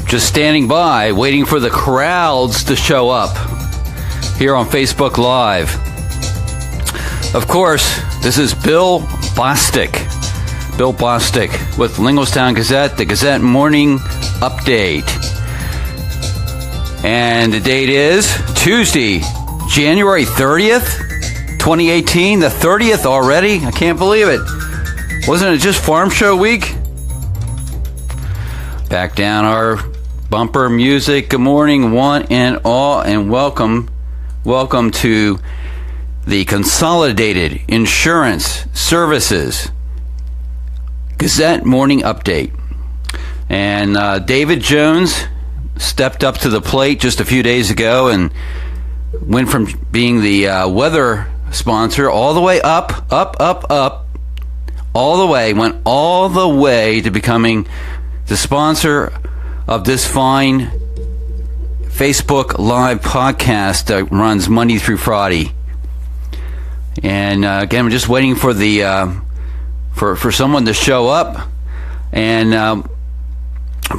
Just standing by, waiting for the crowds to show up here on Facebook Live. Of course, this is Bill Bostic. Bill Bostic with Linglestown Gazette, the Gazette Morning Update. And the date is Tuesday, January 30th, 2018. The 30th already? I can't believe it. Wasn't it just Farm Show Week? Back down our bumper music. Good morning, one and all, and welcome to the Consolidated Insurance Services Gazette Morning Update. And David Jones stepped up to the plate just a few days ago and went from being the weather sponsor all the way up, went all the way to becoming the sponsor of this fine Facebook Live podcast that runs Monday through Friday. And again, we're just waiting for the for someone to show up. And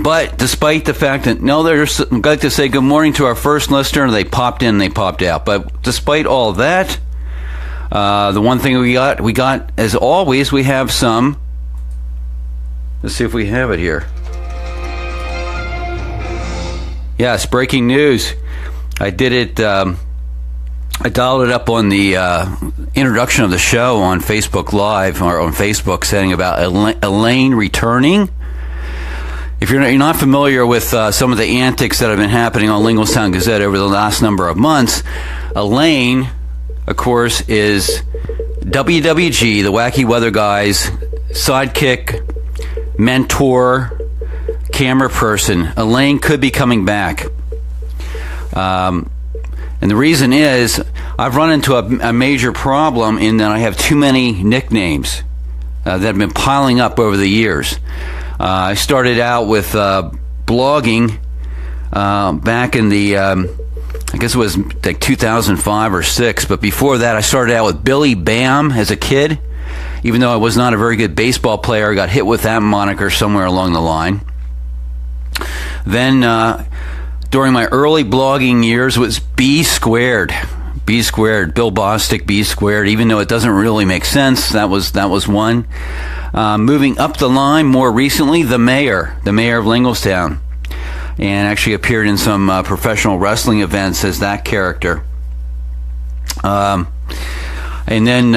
but despite the fact that I'd like to say good morning to our first listener. They popped in, they popped out. But despite all that, the one thing we got as always, we have some. Let's see if we have it here. Yes, breaking news. I did it. I dialed it up on the introduction of the show on Facebook Live or on Facebook, saying about Elaine returning. If you're not familiar with some of the antics that have been happening on Linglestown Gazette over the last number of months, Elaine, of course, is WWG, the Wacky Weather Guy's sidekick, mentor, camera person. Elaine could be coming back. And the reason is I've run into a major problem in that I have too many nicknames that have been piling up over the years. I started out with blogging back in the, I guess it was like 2005 or 6, but before that I started out with Billy Bam as a kid. Even though I was not a very good baseball player, I got hit with that moniker somewhere along the line. Then during my early blogging years was B squared, Bill Bostic, B squared, even though it doesn't really make sense. That was one. Moving up the line more recently, the mayor of Linglestown, and actually appeared in some professional wrestling events as that character. And then,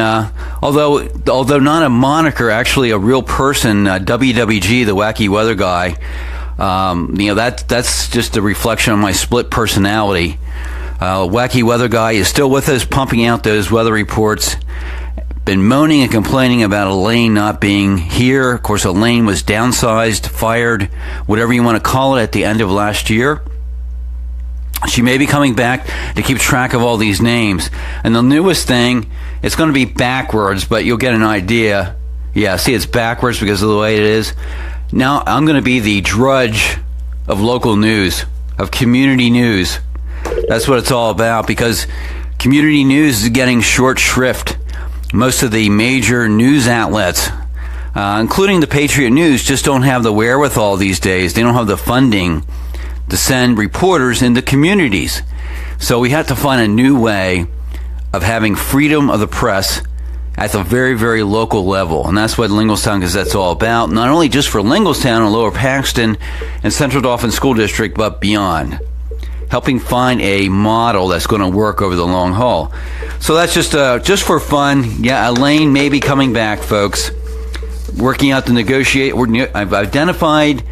although not a moniker, actually a real person, WWG, the Wacky Weather Guy. That's just a reflection of my split personality. Wacky Weather Guy is still with us, pumping out those weather reports. Been moaning and complaining about Elaine not being here. Of course, Elaine was downsized, fired, whatever you want to call it, at the end of last year. She may be coming back to keep track of all these names. And the newest thing, it's going to be backwards, but you'll get an idea. Yeah, see, it's backwards because of the way it is. Now, I'm going to be the drudge of local news, of community news. That's what it's all about, because community news is getting short shrift. Most of the major news outlets, including the Patriot News, just don't have the wherewithal these days. They don't have the funding to send reporters into communities. So we have to find a new way of having freedom of the press at the very, very local level. And that's what Linglestown Gazette's all about. Not only just for Linglestown and Lower Paxton and Central Dauphin School District, but beyond. Helping find a model that's going to work over the long haul. So that's just for fun. Yeah, Elaine may be coming back, folks. Working out the negotiate. I've identified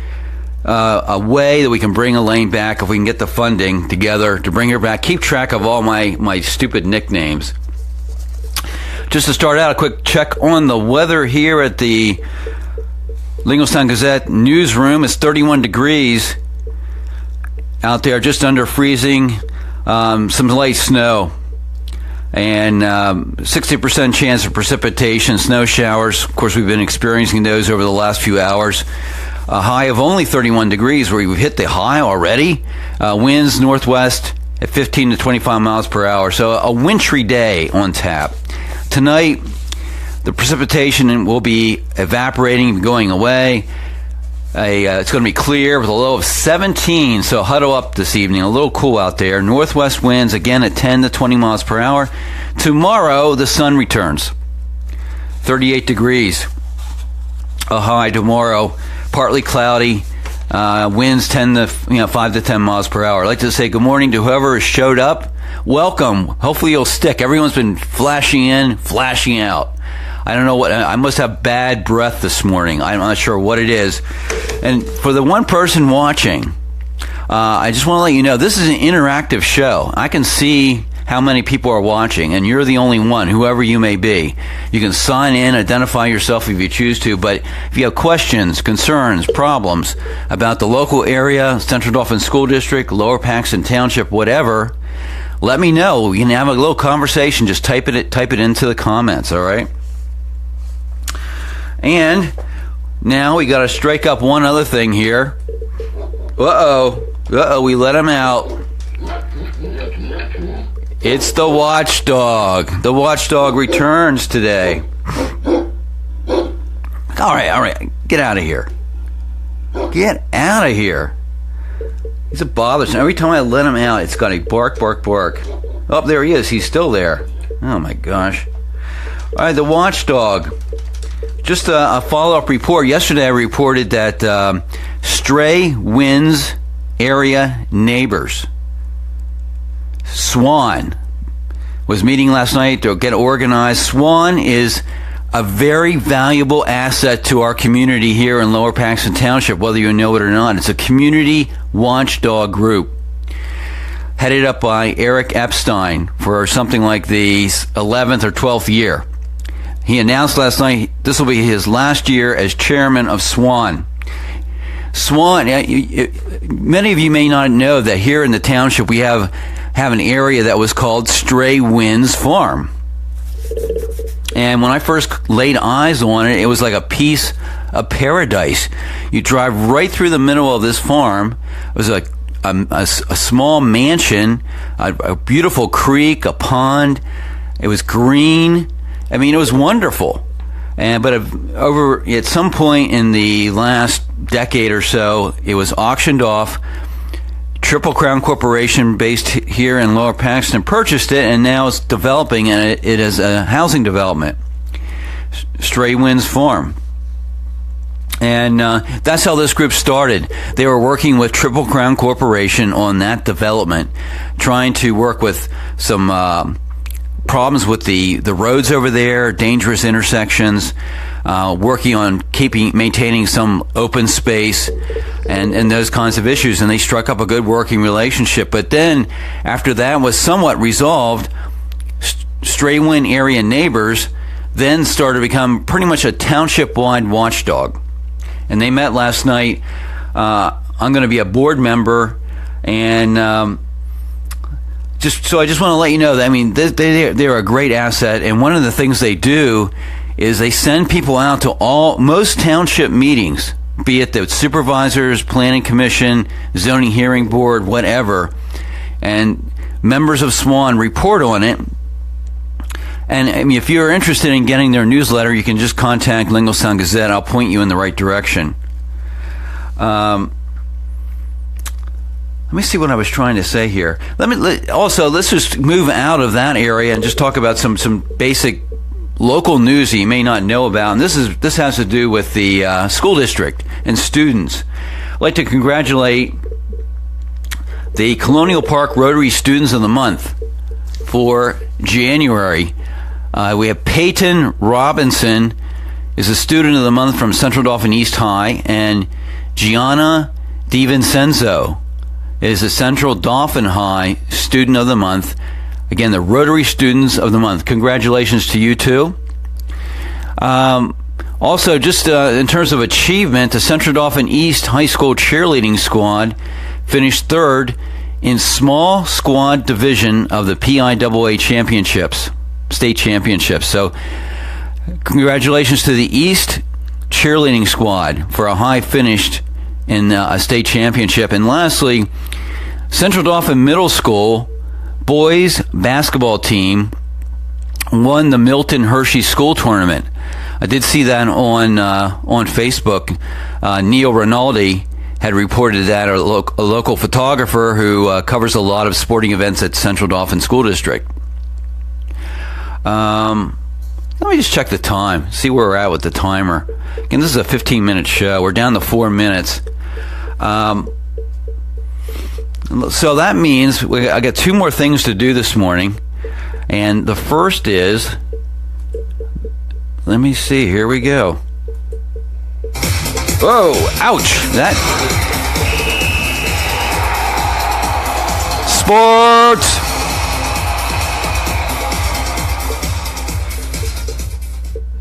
a way that we can bring Elaine back if we can get the funding together to bring her back. Keep track of all my stupid nicknames. Just to start out, a quick check on the weather here at the Linglestown Gazette newsroom. It's 31 degrees out there, just under freezing. Some light snow. And 60% chance of precipitation, snow showers. Of course, we've been experiencing those over the last few hours. A high of only 31 degrees, where we've hit the high already. Winds northwest at 15 to 25 miles per hour. So a wintry day on tap. Tonight, the precipitation will be evaporating, going away. It's going to be clear with a low of 17, so huddle up this evening. A little cool out there. Northwest winds again at 10 to 20 miles per hour. Tomorrow, the sun returns. 38 degrees. A high tomorrow. Partly cloudy. Winds 5 to 10 miles per hour. I'd like to say good morning to whoever has showed up. Welcome. Hopefully you'll stick. Everyone's been flashing in, flashing out. I don't know what, I must have bad breath this morning. I'm not sure what it is. And for the one person watching, I just want to let you know, this is an interactive show. I can see how many people are watching, and you're the only one, whoever you may be. You can sign in, identify yourself if you choose to, but if you have questions, concerns, problems about the local area, Central Dauphin School District, Lower Paxton Township, whatever, let me know. We can have a little conversation. Just type it into the comments, all right? And now we got to strike up one other thing here. We let him out. It's the Watchdog. The Watchdog returns today. All right. Get out of here. Get out of here. He's a bothersome. Every time I let him out, it's got a bark, bark, bark. Oh, there he is. He's still there. Oh, my gosh. All right, the Watchdog. Just a follow-up report. Yesterday I reported that Stray Winds area neighbors, SWAN, was meeting last night to get organized. SWAN is a very valuable asset to our community here in Lower Paxton Township, whether you know it or not. It's a community watchdog group headed up by Eric Epstein for something like the 11th or 12th year. He announced last night this will be his last year as chairman of SWAN. SWAN, many of you may not know that here in the township we have an area that was called Stray Winds Farm. And when I first laid eyes on it, it was like a piece of paradise. You drive right through the middle of this farm. It was a small mansion, a beautiful creek, a pond. It was green. I mean, it was wonderful. But over at some point in the last decade or so, it was auctioned off. Triple Crown Corporation, based here in Lower Paxton, purchased it, and now it's developing it as a housing development. Stray Winds Farm. And that's how this group started. They were working with Triple Crown Corporation on that development, trying to work with some problems with the roads over there, dangerous intersections, working on maintaining some open space and those kinds of issues. And they struck up a good working relationship. But then after that was somewhat resolved, Stray Wind area neighbors then started to become pretty much a township-wide watchdog. And they met last night. I'm going to be a board member, and I just want to let you know that, I mean, they're a great asset, and one of the things they do is they send people out to most township meetings, be it the supervisors, planning commission, zoning hearing board, whatever, and members of SWAN report on it. And I mean, if you're interested in getting their newsletter, you can just contact Lingelstown Gazette. I'll point you in the right direction. Let me see what I was trying to say here. Let's just move out of that area and just talk about some basic local news that you may not know about. And this has to do with the school district and students. I'd like to congratulate the Colonial Park Rotary Students of the Month for January. We have Peyton Robinson is a student of the month from Central Dauphin East High, and Gianna DiVincenzo is a Central Dauphin High student of the month. Again, the Rotary Students of the Month. Congratulations to you too. Also, just in terms of achievement, the Central Dauphin East High School cheerleading squad finished third in small squad division of the PIAA championships, state championships. So congratulations to the East cheerleading squad for a high finish in a state championship. And lastly, Central Dauphin Middle School boys basketball team won the Milton Hershey School Tournament. I did see that on Facebook. Neil Rinaldi had reported that, a local photographer who covers a lot of sporting events at Central Dauphin School District. Let me just check the time, see where we're at with the timer. Again, this is a 15-minute show. We're down to 4 minutes. So that means I got 2 more things to do this morning. And the first is, let me see, here we go. Whoa, ouch, that. Sports.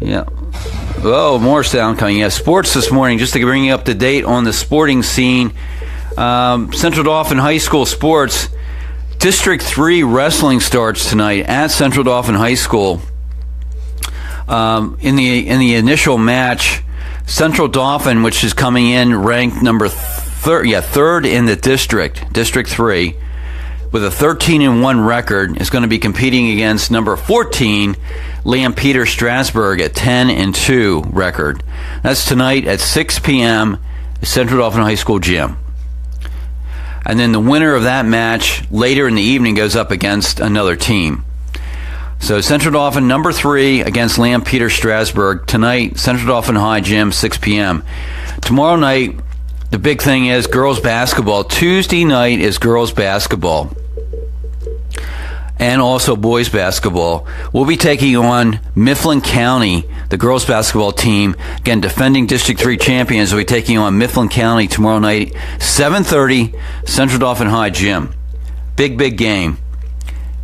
Yeah. Oh, more sound coming. Yeah, sports this morning, just to bring you up to date on the sporting scene. Central Dauphin High School sports. District 3 wrestling starts tonight at Central Dauphin High School. In the initial match, Central Dauphin, which is coming in ranked number third in the district, District 3, with a 13-1 record, is going to be competing against number 14, Lampeter Strasburg, at 10-2 record. That's tonight at 6 p.m. at Central Dauphin High School gym. And then the winner of that match later in the evening goes up against another team. So Central Dauphin number 3 against Lampeter Strasburg tonight, Central Dauphin High Gym, 6 p.m. Tomorrow night, the big thing is girls basketball. Tuesday night is girls basketball. And also boys basketball. We'll be taking on Mifflin County, the girls basketball team. Again, defending District 3 champions. We'll be taking on Mifflin County tomorrow night, 7:30, Central Dauphin High Gym. Big game.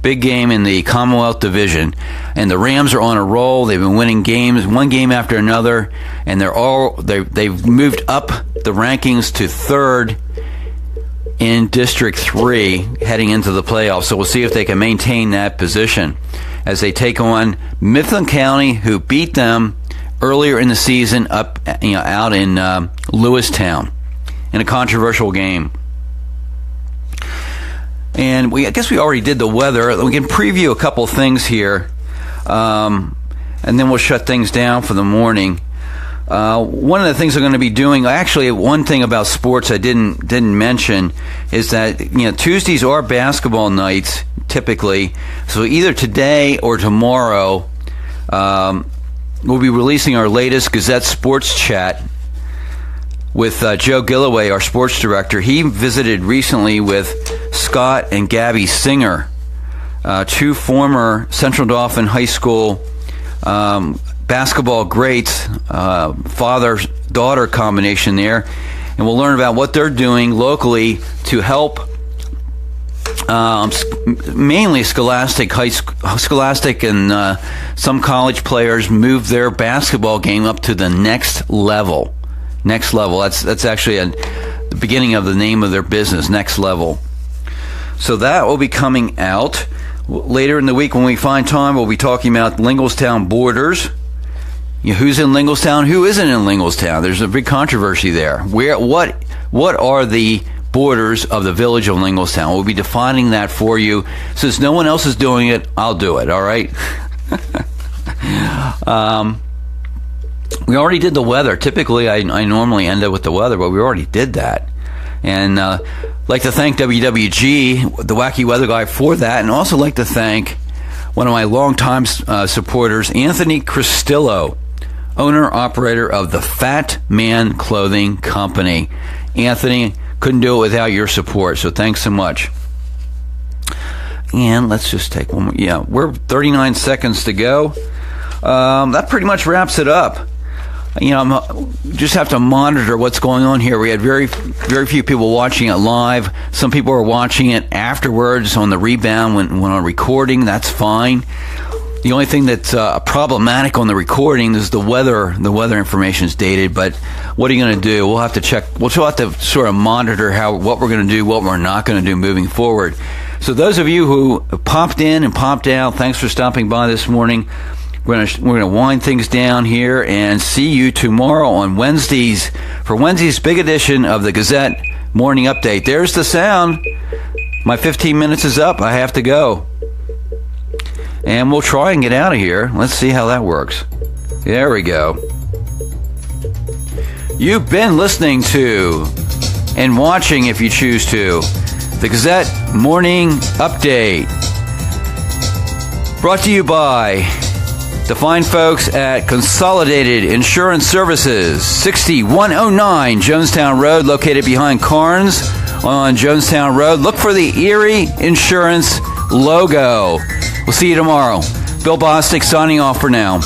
Big game in the Commonwealth Division. And the Rams are on a roll. They've been winning games, one game after another. And they've moved up the rankings to 3rd in District 3 heading into the playoffs. So we'll see if they can maintain that position as they take on Mifflin County, who beat them earlier in the season out in Lewistown in a controversial game. And I guess we already did the weather. We can preview a couple things here, and then we'll shut things down for the morning. One of the things I'm going to be doing, actually, one thing about sports I didn't mention is that Tuesdays are basketball nights typically. So either today or tomorrow, we'll be releasing our latest Gazette sports chat with Joe Gilloway, our sports director. He visited recently with Scott and Gabby Singer, 2 former Central Dauphin High School basketball greats, father-daughter combination there, and we'll learn about what they're doing locally to help mainly Scholastic and some college players move their basketball game up to the next level. Next level. That's actually the beginning of the name of their business, Next Level. So that will be coming out later in the week when we find time. We'll be talking about Linglestown borders. Who's in Linglestown? Who isn't in Linglestown? There's a big controversy there. What are the borders of the village of Linglestown? We'll be defining that for you. Since no one else is doing it, I'll do it. All right. We already did the weather. Typically, I normally end up with the weather, but we already did that. And I'd like to thank WWG, the Wacky Weather Guy, for that, and also like to thank one of my longtime supporters, Anthony Cristillo, owner-operator of the Fat Man Clothing Company. Anthony, couldn't do it without your support, so thanks so much. And let's just take one more. Yeah, we're 39 seconds to go. That pretty much wraps it up. Just have to monitor what's going on here. We had very few people watching it live. Some people are watching it afterwards on the rebound when on recording. That's fine. The only thing that's problematic on the recording is the weather. The weather information is dated, but what are you going to do? We'll have to check. We'll have to sort of monitor what we're going to do, what we're not going to do moving forward. So those of you who popped in and popped out, thanks for stopping by this morning. We're gonna wind things down here and see you tomorrow on Wednesdays for Wednesday's big edition of the Gazette Morning Update. There's the sound. My 15 minutes is up. I have to go. And we'll try and get out of here. Let's see how that works. There we go. You've been listening to, and watching if you choose to, the Gazette Morning Update. Brought to you by the fine folks at Consolidated Insurance Services, 6109 Jonestown Road, located behind Carnes on Jonestown Road. Look for the Erie Insurance logo. We'll see you tomorrow. Bill Bostic signing off for now.